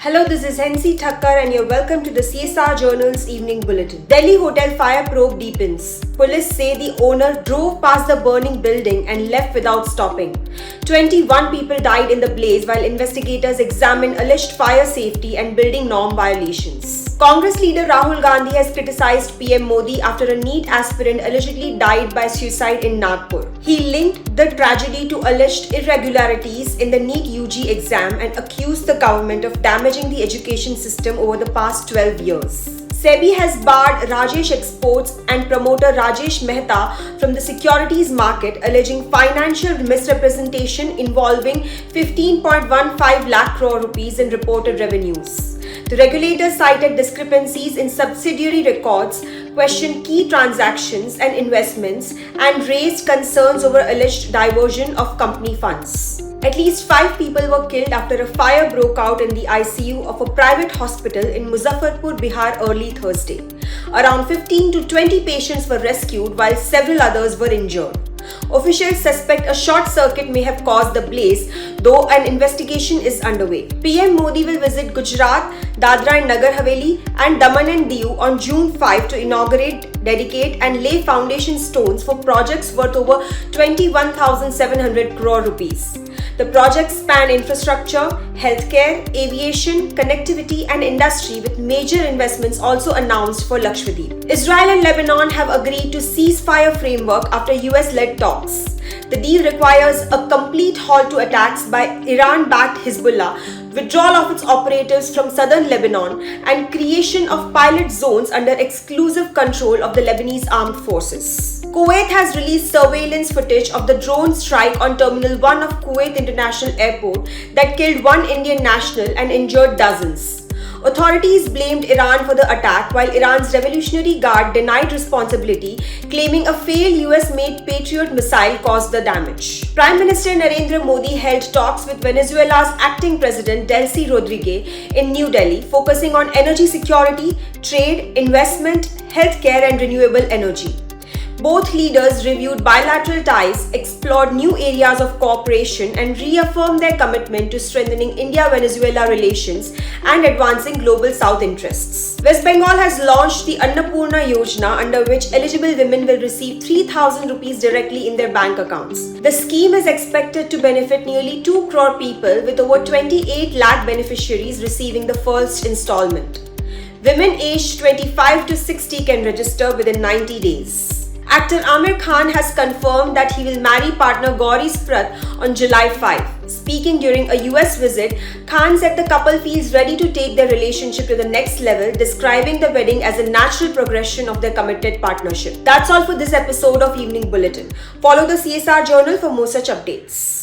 Hello, this is Hensi Thakkar and you're welcome to the CSR Journal's Evening Bulletin. Delhi hotel fire probe deepens. Police say the owner drove past the burning building and left without stopping. 21 people died in the blaze while investigators examine alleged fire safety and building norm violations. Congress leader Rahul Gandhi has criticized PM Modi after a NEET aspirant allegedly died by suicide in Nagpur. He linked the tragedy to alleged irregularities in the NEET UG exam and accused the government of damaging the education system over the past 12 years. SEBI has barred Rajesh Exports and promoter Rajesh Mehta from the securities market, alleging financial misrepresentation involving 15.15 lakh crore rupees in reported revenues. The regulator cited discrepancies in subsidiary records, questioned key transactions and investments, and raised concerns over alleged diversion of company funds. At least 5 people were killed after a fire broke out in the ICU of a private hospital in Muzaffarpur, Bihar early Thursday. Around 15 to 20 patients were rescued while several others were injured. Officials suspect a short circuit may have caused the blaze, though an investigation is underway. PM Modi will visit Gujarat, Dadra and Nagar Haveli and Daman and Diu on June 5 to inaugurate, dedicate and lay foundation stones for projects worth over 21,700 crore rupees. The projects span infrastructure, healthcare, aviation, connectivity and industry, with major investments also announced for Lakshadweep. Israel and Lebanon have agreed to ceasefire framework after US-led talks. The deal requires a complete halt to attacks by Iran-backed Hezbollah, withdrawal of its operatives from southern Lebanon, and creation of pilot zones under exclusive control of the Lebanese armed forces. Kuwait has released surveillance footage of the drone strike on Terminal 1 of Kuwait International Airport that killed one Indian national and injured dozens. Authorities blamed Iran for the attack, while Iran's Revolutionary Guard denied responsibility, claiming a failed US-made Patriot missile caused the damage. Prime Minister Narendra Modi held talks with Venezuela's acting president Delcy Rodriguez in New Delhi, focusing on energy security, trade, investment, healthcare and renewable energy. Both leaders reviewed bilateral ties, explored new areas of cooperation, and reaffirmed their commitment to strengthening India-Venezuela relations and advancing global South interests. West Bengal has launched the Annapurna Yojana, under which eligible women will receive 3,000 rupees directly in their bank accounts. The scheme is expected to benefit nearly 2 crore people, with over 28 lakh beneficiaries receiving the first installment. Women aged 25 to 60 can register within 90 days. Actor Aamir Khan has confirmed that he will marry partner Gauri Sprat on July 5. Speaking during a US visit, Khan said the couple feels ready to take their relationship to the next level, describing the wedding as a natural progression of their committed partnership. That's all for this episode of Evening Bulletin. Follow the CSR Journal for more such updates.